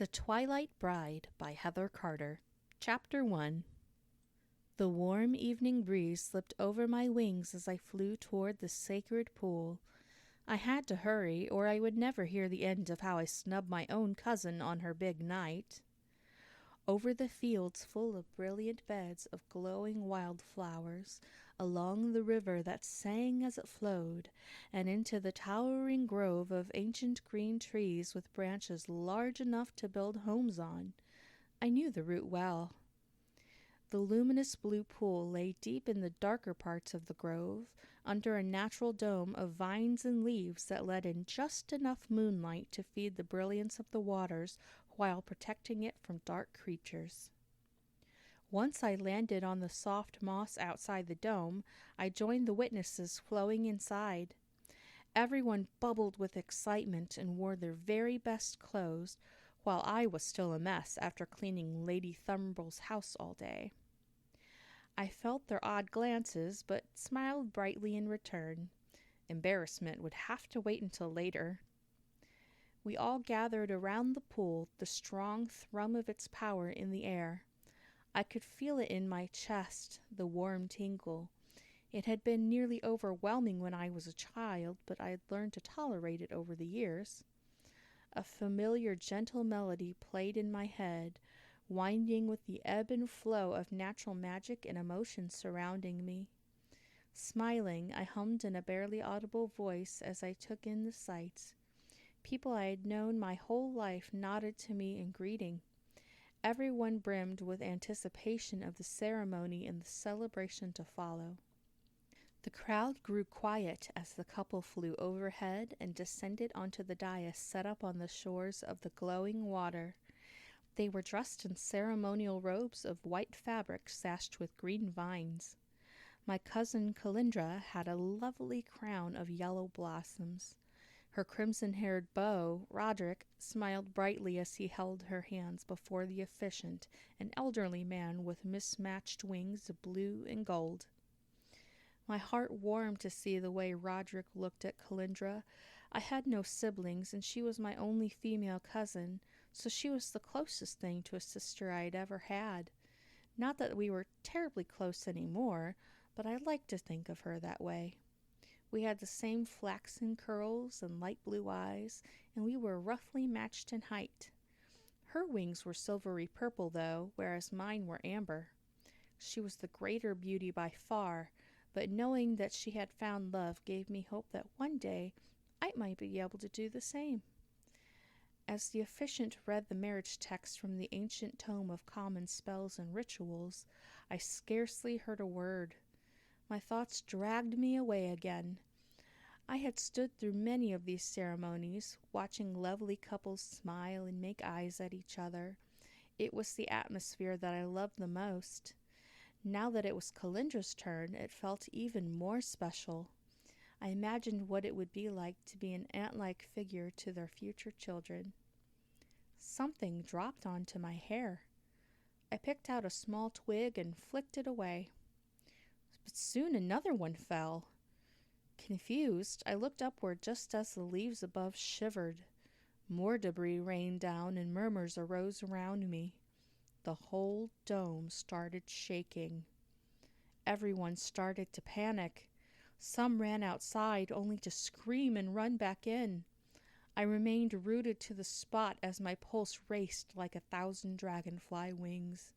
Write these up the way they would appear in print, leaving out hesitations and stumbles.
The Twilight Bride by Heather Carter. Chapter 1. The warm evening breeze slipped over my wings as I flew toward the sacred pool. I had to hurry, or I would never hear the end of how I snubbed my own cousin on her big night. Over the fields full of brilliant beds of glowing wildflowers, along the river that sang as it flowed, and into the towering grove of ancient green trees with branches large enough to build homes on. I knew the route well. The luminous blue pool lay deep in the darker parts of the grove, under a natural dome of vines and leaves that let in just enough moonlight to feed the brilliance of the waters while protecting it from dark creatures. Once I landed on the soft moss outside the dome, I joined the witnesses flowing inside. Everyone bubbled with excitement and wore their very best clothes, while I was still a mess after cleaning Lady Thumble's house all day. I felt their odd glances, but smiled brightly in return. Embarrassment would have to wait until later. We all gathered around the pool, the strong thrum of its power in the air. I could feel it in my chest, the warm tingle. It had been nearly overwhelming when I was a child, but I had learned to tolerate it over the years. A familiar, gentle melody played in my head, winding with the ebb and flow of natural magic and emotion surrounding me. Smiling, I hummed in a barely audible voice as I took in the sights. People I had known my whole life nodded to me in greeting. Everyone brimmed with anticipation of the ceremony and the celebration to follow. The crowd grew quiet as the couple flew overhead and descended onto the dais set up on the shores of the glowing water. They were dressed in ceremonial robes of white fabric sashed with green vines. My cousin Calindra had a lovely crown of yellow blossoms. Her crimson-haired beau, Roderick, smiled brightly as he held her hands before the officiant, an elderly man with mismatched wings of blue and gold. My heart warmed to see the way Roderick looked at Calindra. I had no siblings, and she was my only female cousin, so she was the closest thing to a sister I had ever had. Not that we were terribly close anymore, but I liked to think of her that way. We had the same flaxen curls and light blue eyes, and we were roughly matched in height. Her wings were silvery purple, though, whereas mine were amber. She was the greater beauty by far, but knowing that she had found love gave me hope that one day I might be able to do the same. As the officiant read the marriage text from the ancient tome of common spells and rituals, I scarcely heard a word. My thoughts dragged me away again. I had stood through many of these ceremonies, watching lovely couples smile and make eyes at each other. It was the atmosphere that I loved the most. Now that it was Calindra's turn, it felt even more special. I imagined what it would be like to be an aunt-like figure to their future children. Something dropped onto my hair. I picked out a small twig and flicked it away. But soon another one fell. Confused, I looked upward just as the leaves above shivered. More debris rained down and murmurs arose around me. The whole dome started shaking. Everyone started to panic. Some ran outside only to scream and run back in. I remained rooted to the spot as my pulse raced like 1,000 dragonfly wings.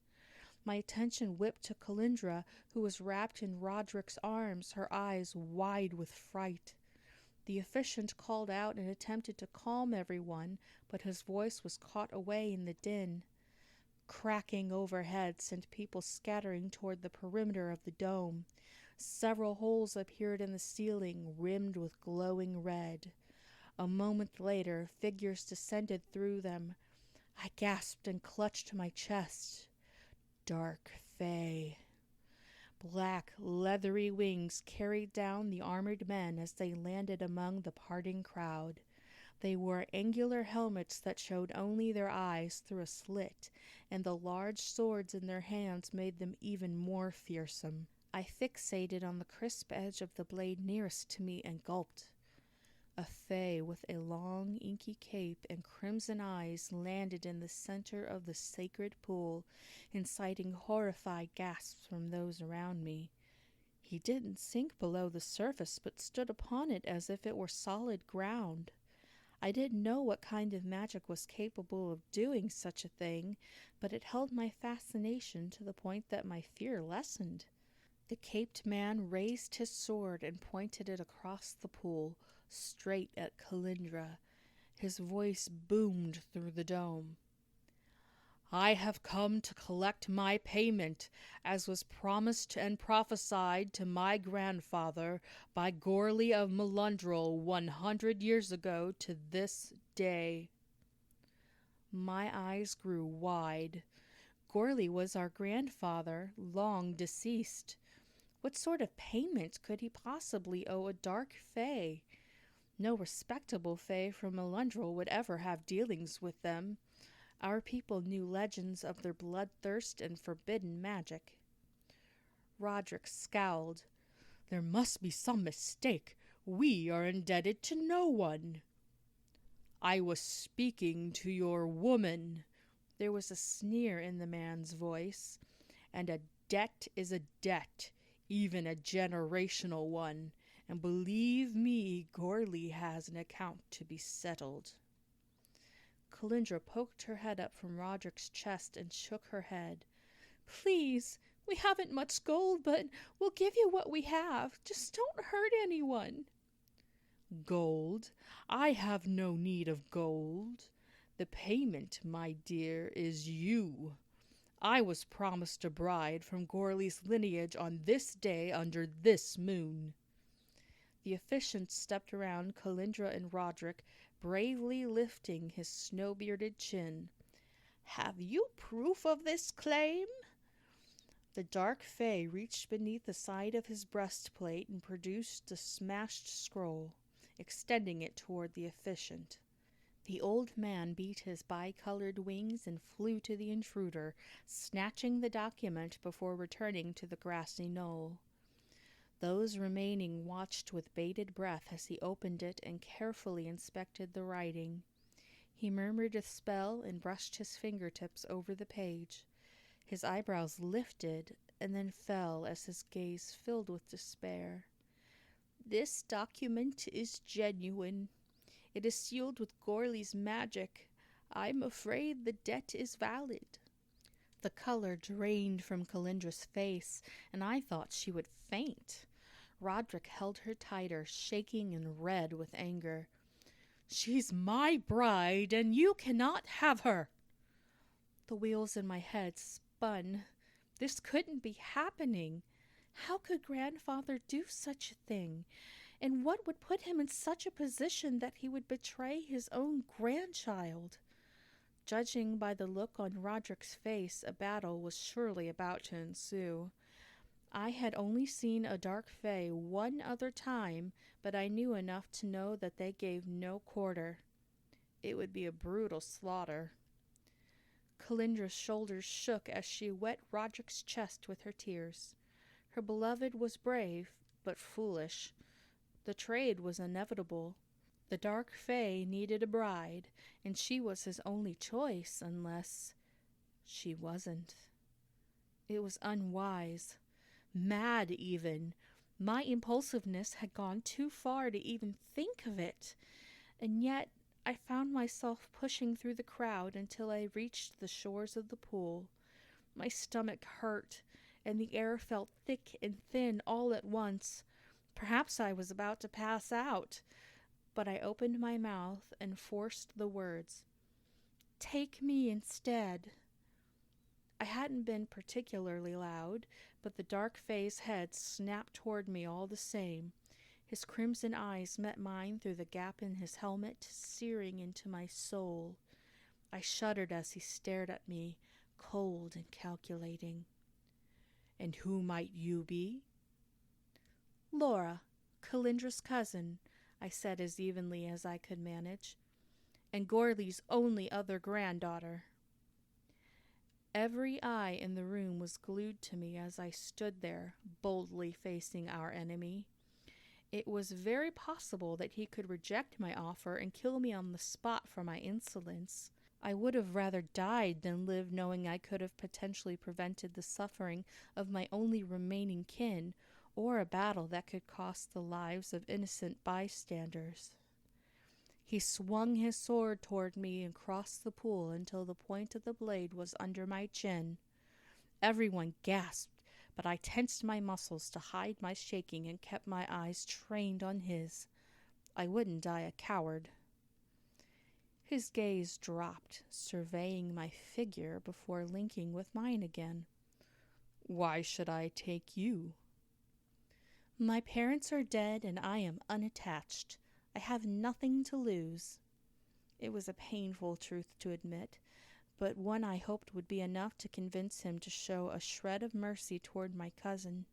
My attention whipped to Calindra, who was wrapped in Roderick's arms, her eyes wide with fright. The officiant called out and attempted to calm everyone, but his voice was caught away in the din. Cracking overhead sent people scattering toward the perimeter of the dome. Several holes appeared in the ceiling, rimmed with glowing red. A moment later, figures descended through them. I gasped and clutched my chest. Dark Fae. Black, leathery wings carried down the armored men as they landed among the parting crowd. They wore angular helmets that showed only their eyes through a slit, and the large swords in their hands made them even more fearsome. I fixated on the crisp edge of the blade nearest to me and gulped. A fae with a long, inky cape and crimson eyes landed in the center of the sacred pool, inciting horrified gasps from those around me. He didn't sink below the surface, but stood upon it as if it were solid ground. I didn't know what kind of magic was capable of doing such a thing, but it held my fascination to the point that my fear lessened. The caped man raised his sword and pointed it across the pool, straight at Kalindra. His voice boomed through the dome. I have come to collect my payment, as was promised and prophesied to my grandfather by Gorley of Melundrel 100 years ago to this day. My eyes grew wide. Gorley was our grandfather, long deceased. What sort of payment could he possibly owe a dark fae? No respectable fae from Melundrel would ever have dealings with them. Our people knew legends of their bloodthirst and forbidden magic. Roderick scowled. There must be some mistake. We are indebted to no one. I was speaking to your woman. There was a sneer in the man's voice. And a debt is a debt, even a generational one. And believe me, Gorley has an account to be settled. Kalindra poked her head up from Roderick's chest and shook her head. Please, we haven't much gold, but we'll give you what we have. Just don't hurt anyone. Gold? I have no need of gold. The payment, my dear, is you. I was promised a bride from Gorley's lineage on this day under this moon. The officiant stepped around Kalindra and Roderick, bravely lifting his snow-bearded chin. Have you proof of this claim? The dark fae reached beneath the side of his breastplate and produced a smashed scroll, extending it toward the officiant. The old man beat his bicolored wings and flew to the intruder, snatching the document before returning to the grassy knoll. Those remaining watched with bated breath as he opened it and carefully inspected the writing. He murmured a spell and brushed his fingertips over the page. His eyebrows lifted and then fell as his gaze filled with despair. This document is genuine. It is sealed with Gorley's magic. I'm afraid the debt is valid. The color drained from Kalindra's face, and I thought she would faint. Roderick held her tighter, shaking and red with anger. She's my bride, and you cannot have her. The wheels in my head spun. This couldn't be happening. How could grandfather do such a thing? And what would put him in such a position that he would betray his own grandchild? Judging by the look on Roderick's face, a battle was surely about to ensue. I had only seen a dark fae one other time, but I knew enough to know that they gave no quarter. It would be a brutal slaughter. Kalindra's shoulders shook as she wet Roderick's chest with her tears. Her beloved was brave, but foolish. The trade was inevitable. The dark fae needed a bride, and she was his only choice unless she wasn't. It was unwise, mad even. My impulsiveness had gone too far to even think of it, and yet I found myself pushing through the crowd until I reached the shores of the pool. My stomach hurt, and the air felt thick and thin all at once. Perhaps I was about to pass out, but I opened my mouth and forced the words, "Take me instead." I hadn't been particularly loud, but the dark fae's head snapped toward me all the same. His crimson eyes met mine through the gap in his helmet, searing into my soul. I shuddered as he stared at me, cold and calculating. "And who might you be?" "Laura, Kalindra's cousin," I said as evenly as I could manage, "and Gorley's only other granddaughter." Every eye in the room was glued to me as I stood there, boldly facing our enemy. It was very possible that he could reject my offer and kill me on the spot for my insolence. I would have rather died than lived knowing I could have potentially prevented the suffering of my only remaining kin, or a battle that could cost the lives of innocent bystanders. He swung his sword toward me and crossed the pool until the point of the blade was under my chin. Everyone gasped, but I tensed my muscles to hide my shaking and kept my eyes trained on his. I wouldn't die a coward. His gaze dropped, surveying my figure before linking with mine again. Why should I take you? My parents are dead and I am unattached. I have nothing to lose. It was a painful truth to admit, but one I hoped would be enough to convince him to show a shred of mercy toward my cousin.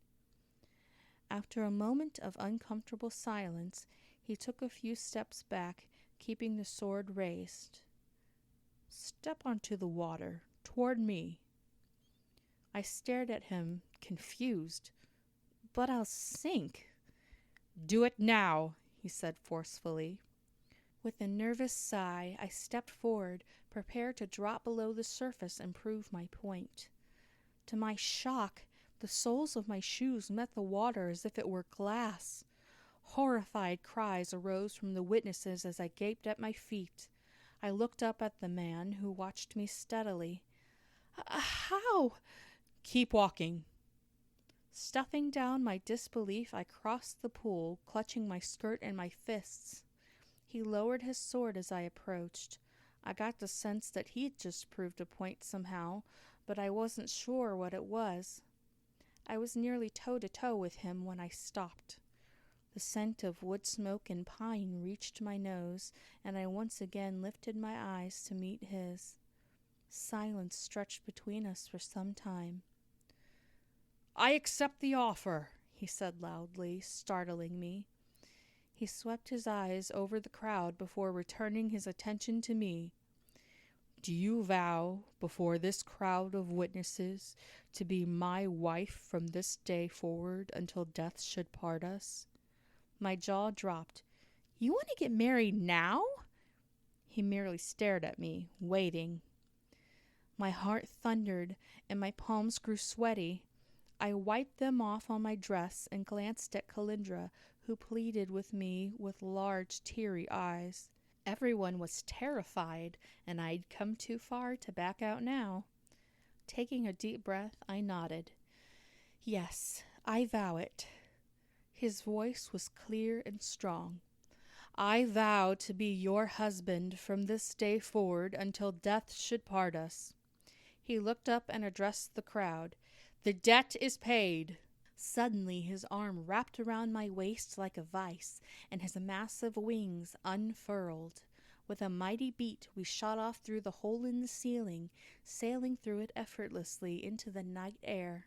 After a moment of uncomfortable silence, he took a few steps back, keeping the sword raised. Step onto the water, toward me. I stared at him, confused. But I'll sink. Do it now, he said forcefully. With a nervous sigh, I stepped forward, prepared to drop below the surface and prove my point. To my shock, the soles of my shoes met the water as if it were glass. Horrified cries arose from the witnesses as I gaped at my feet. I looked up at the man, who watched me steadily. How? Keep walking. Stuffing down my disbelief, I crossed the pool, clutching my skirt in my fists. He lowered his sword as I approached. I got the sense that he'd just proved a point somehow, but I wasn't sure what it was. I was nearly toe-to-toe with him when I stopped. The scent of wood smoke and pine reached my nose, and I once again lifted my eyes to meet his. Silence stretched between us for some time. I accept the offer, he said loudly, startling me. He swept his eyes over the crowd before returning his attention to me. Do you vow, before this crowd of witnesses, to be my wife from this day forward until death should part us? My jaw dropped. You want to get married now? He merely stared at me, waiting. My heart thundered, and my palms grew sweaty. I wiped them off on my dress and glanced at Kalindra, who pleaded with me with large, teary eyes. Everyone was terrified, and I'd come too far to back out now. Taking a deep breath, I nodded. Yes, I vow it. His voice was clear and strong. I vow to be your husband from this day forward until death should part us. He looked up and addressed the crowd. The debt is paid. Suddenly his arm wrapped around my waist like a vice, and his massive wings unfurled. With a mighty beat, we shot off through the hole in the ceiling, sailing through it effortlessly into the night air.